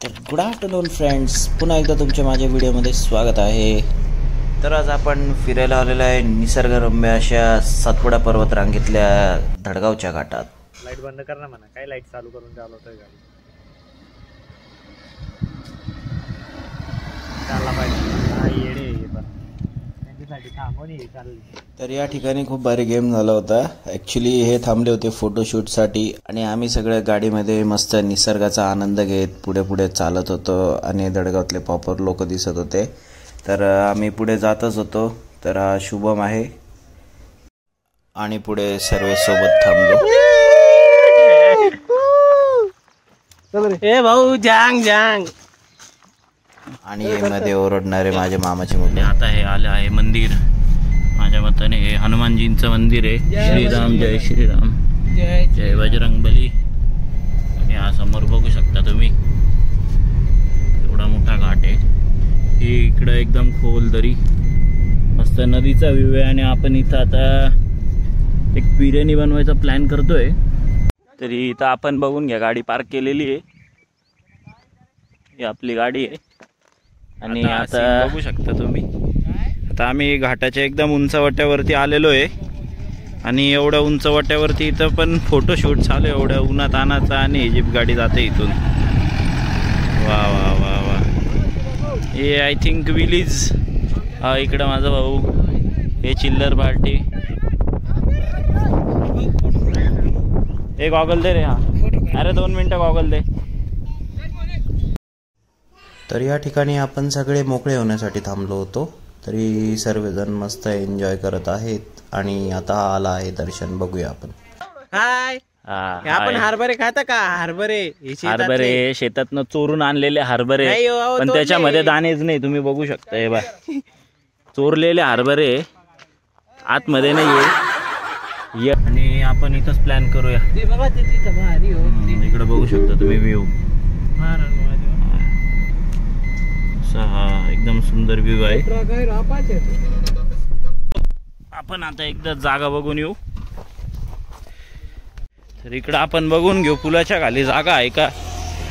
Good afternoon friends, पुन्हा एकदा तुमच्या माझ्या व्हिडिओमध्ये स्वागत आहे। तर आज आपण फिरायला आलेलो आहे निसर्गरम्य अशा सातपुडा पर्वत रांगेतल्या धडगावच्या घाटात। लाईट बंद कर ना म्हणा, काय लाईट चालू करून चालवतोय गाडी। चालला पाहिजे येडे पण त्यांच्यासाठी थांबवणी चालली। तर या ठिकाणी खूप भारी गेम झाला होता। ॲक्च्युली हे थांबले होते फोटोशूटसाठी आणि आम्ही सगळ्या गाडीमध्ये मस्त निसर्गाचा आनंद घेत पुढे पुढे चालत होतो आणि धडगावतले पॉपर लोक दिसत होते। तर आम्ही पुढे जातच होतो। तर हा शुभम आहे आणि पुढे सर्व सोबत थांबलो। ए भाऊ जांग जांग आणि मध्ये ओरडणारे माझे मामाची मुले। आता हे आले आहे मंदिर, माझ्या मताने हे हनुमानजींचं मंदिर आहे। श्रीराम जय श्रीराम जय बजरंगबली। आणि हा समोर बघू शकता तुम्ही, एवढा मोठा घाट आहे। हे इकडं एकदम खोल दरी, मस्त नदीचा व्ह्यू आहे। आणि आपण इथं आता एक बिर्याणी बनवायचा प्लॅन करतोय। तरी इथं आपण बघून घ्या, गाडी पार्क केलेली आहे। ही आपली गाडी आहे आणि आता बघू शकता तुम्ही, आता आम्ही घाटाच्या एकदम उंचवट्यावरती आलेलो आहे। आणि एवढ्या उंचवट्यावरती इथं पण फोटोशूट चालू आहे, एवढ्या उन्हात आणाचा। आणि ही जीप गाडी जाते इथून। वा वा वा वा, हे आय थिंक विलीज। हा इकडं माझा भाऊ, हे चिल्लर पार्टी। एक गॉगल दे रे। हा अरे 2 मिनटं गॉगल दे। तर या ठिकाणी आपण सगळे मोकळे होण्यासाठी थांबलो होतो। तरी सर्वजण मस्त एन्जॉय करत आहेत आणि आता आला आहे दर्शन, बघूया आपण। हाय, आपण हरभरे खाता का? हरभरे शेतातनं चोरून आणलेले हरभरे, पण त्याच्यामध्ये दाणेच नाही। तुम्ही बघू शकता, हे बघ चोरलेले हरभरे आतमध्ये नाहीये। आणि आपण इथंच प्लॅन करूया। इकडे बघू शकता तुम्ही व्ह्यू, हा एकदम सुंदर व्ह्यू आहे। आपण आता एकदा जागा बघून येऊ। तर इकडं आपण बघून घेऊ, पुलाच्या खाली जागा आहे का?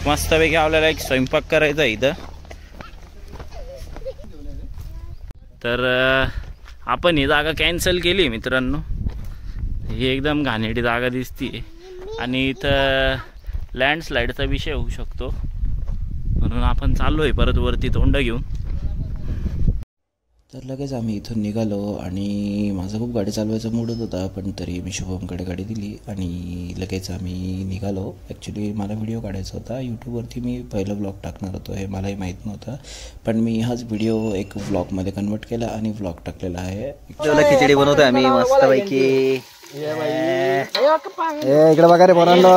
मस्तपैकी आपल्याला एक स्वयंपाक करायचा आहे इथं। तर आपण ही जागा कॅन्सल केली मित्रांनो। ही एकदम घाणेरडी जागा दिसतीये आणि इथं लँडस्लाईडचा विषय होऊ शकतो, म्हणून आपण चाललोय परत वरती तोंड घेऊन। तर लगेच आम्ही इथून निघालो आणि माझा खूप गाडी चालवायचा मूडच होता, पण तरी मी शुभमकडे गाडी दिली आणि लगेच आम्ही निघालो। ॲक्च्युली मला व्हिडिओ काढायचा होता, यूट्यूबवरती मी पहिलं ब्लॉग टाकणार होतो, हे मलाही माहीत नव्हतं। पण मी हाच व्हिडिओ एक ब्लॉगमध्ये कन्वर्ट केला आणि ब्लॉग टाकलेला आहे। खिचडी बनवतोय आम्ही मस्तपैकी। इकडे बघा रे पोरांनो,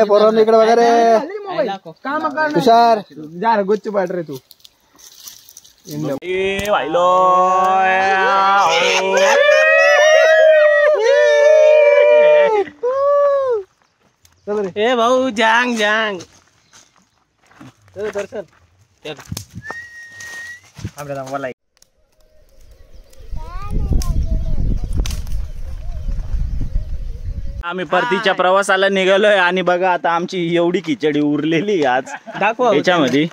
पोरांनो इकडे बघा रे। तुषार जा गुच्छ पाठ रे तू। ए भाऊ जांग जांग दर्शन मला। आम्ही परतीच्या प्रवासाला निघालोय आणि बघा आता आमची एवढी खिचडी उरलेली आज दाखवा याच्यामध्ये।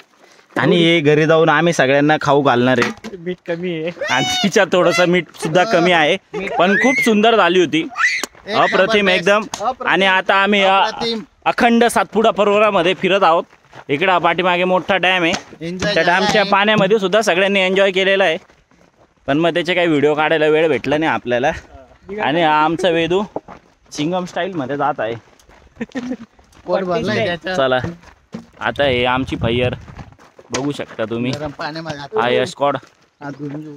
आणि हे घरी जाऊन आम्ही सगळ्यांना खाऊ घालणार आहे। मीठ कमी आहे आणि तिच्यात थोडंसं मीठ सुद्धा कमी आहे, पण खूप सुंदर झाली होती, अप्रतिम एकदम। आणि आता आम्ही अखंड सातपुडा पर्वतामध्ये फिरत आहोत। इकडं पाठीमागे मोठा डॅम आहे, त्या डॅमच्या पाण्यामध्ये सुद्धा सगळ्यांनी एन्जॉय केलेला आहे, पण मग त्याचे काही व्हिडिओ काढायला वेळ भेटला नाही आपल्याला। आणि आमचा वेदू सिंगम स्टाईल मध्ये जात आहे। चला आता हे आमची फैयर बघू शकता तुम्ही। हा यशकॉड,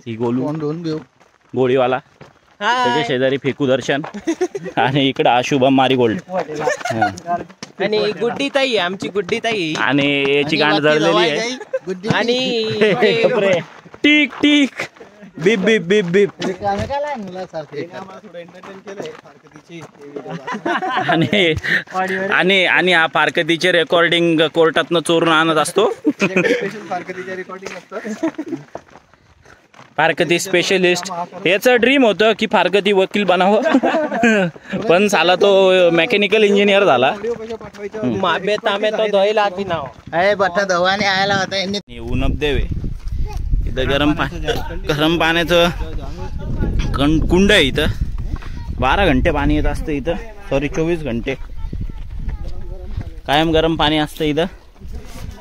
ही गोळीवाला, त्याच्या शेजारी फेकू दर्शन आणि इकडं हा शुभम मारी गोल्ड आणि गुड्डी ताई, आमची गुड्डी ताई। आणि याची गांड जळलेली आहे आणि टिक टिक बीप बीप बीप बीप। आणि हा फारकतीचे रेकॉर्डिंग कोर्टातनं चोरून आणत असतो। फारकती स्पेशलिस्ट. याचं ड्रीम होतं की फारकती वकील बनावं पण साला तो मेकॅनिकल इंजिनियर झाला. उनपदेव आहे इथं. गरम पाण्याचं कुंड आहे इथं. 12 घंटे पाणी येत असतं इथं. सॉरी 24 घंटे कायम गरम पाणी असतं इथं.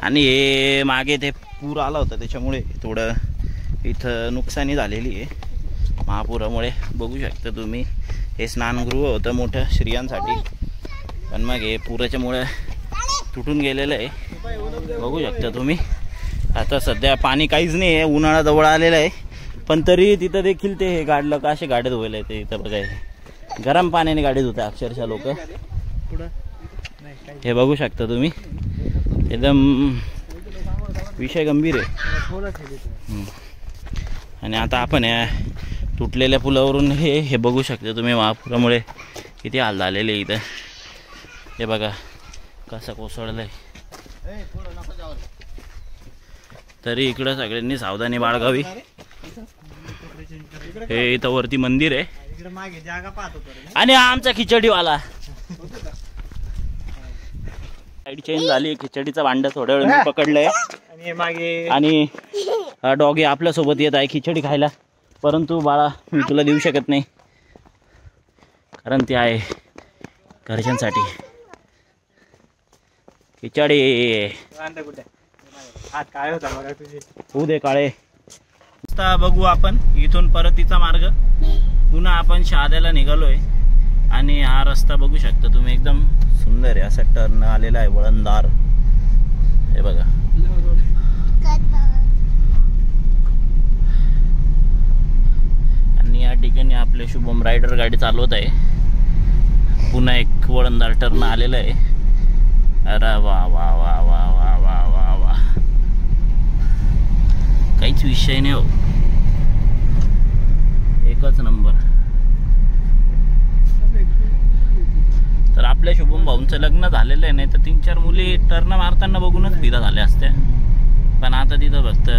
आणि हे मागे ते पूर आला होता त्याच्यामुळे थोडं इथं नुकसानी झालेली आहे महापुरामुळे. बघू शकता तुम्ही हे स्नानगृह होतं मोठं स्त्रियांसाठी, पण मग हे पुराच्यामुळे तुटून गेलेलं आहे. बघू शकता तुम्ही. आता सध्या पाणी काहीच नाही आहे, उन्हाळा जवळ आलेला आहे, पण तरी तिथं देखील ते हे गाडलं का असे गाड्या धुवायला येते इथं. बघा गरम पाण्याने गाडी धुतात अक्षरशः लोक. हे बघू शकता तुम्ही. एकदम विषय गंभीर आहे. आणि आता आपण या तुटलेल्या पुलावरून हे बघू शकता तुम्ही. महापुरामुळे किती हाल झालेले इथं. हे बघा कसं कोसळलंय. तरी इकडं सगळ्यांनी सावधानी बाळगावी. हे इथं वरती मंदिर आहे आणि आमचा खिचडीवाला. साईड चेंज झाली. खिचडीचा भांड थोड्या वेळ मी पकडलंय आणि डॉगी आपल्या सोबत येत आहे खिचडी खायला. परंतु बाळा मी तुला देऊ शकत नाही कारण ती आहे घरच्यांसाठी खिचडी. होऊ दे काळे. बघू आपण इथून परतीचा मार्ग. पुन्हा आपण शहाद्याला निघालोय आणि हा रस्ता बघू शकता तुम्ही. एकदम सुंदर आहे. असा टर्न आलेला आहे वळणदार. हे बघा. आणि या ठिकाणी आपले शुभम रायडर गाडी चालवत आहे. पुन्हा एक वळणदार टर्न आलेला आहे. अरे वा वा वा वा वा वा वा वा. काहीच विषय नाही हो. एकच नंबर. तर आपल्या शुभम भाऊंचं लग्न झालेलं आहे, नाही तर 3-4 मुली टर्न मारताना बघूनच फिदा झाल्या असत्या. पण आता तिथं फक्त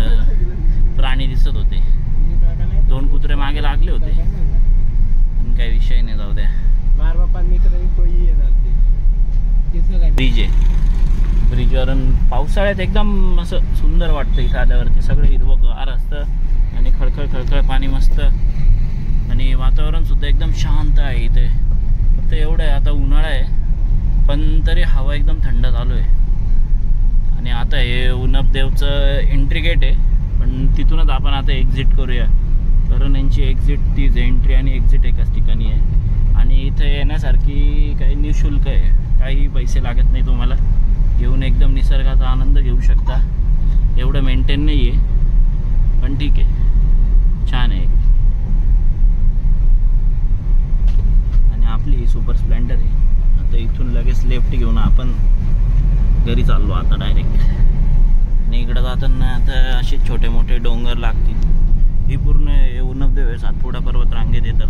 प्राणी दिसत होते. 2 कुत्रे मागे लागले होते. पण काही विषय नाही, जाऊ द्या. ब्रिज आहे. ब्रिजवरून पावसाळ्यात एकदम असं सुंदर वाटतं. इथं आल्यावरती सगळं हिरवंगार असतं आणि खळखळ खळखळ पाणी मस्त. आणि वातावरण सुद्धा एकदम शांत आहे इथे. फक्त एवढं आहे आता उन्हाळा आहे पण तरी हवा एकदम थंड चालू आहे. आणि आता हे उनपदेवचं एंट्री गेट आहे, पण तिथूनच आपण आता एक्झिट करूया. कारण यांची एक्झिट तीच एंट्री आणि एक्झिट एकाच ठिकाणी आहे. आणि इथे येण्यासारखी काही निःशुल्क आहे, काही पैसे लागत नाही. तुम्हाला येऊन एकदम निसर्गाचा आनंद घेऊ शकता. एवढं मेंटेन नाही आहे पण ठीक आहे, छान आहे. आणि आपली ही सुपर स्प्लेंडर आहे. आता इथून लगेच लेफ्ट घेऊन आपण घरी चाललो आता डायरेक्ट. आणि इकडं जाताना आता असे छोटे मोठे डोंगर लागतील. ही पूर्ण उनपदेव आहे, सातपुडा पर्वत रांगेत येतात.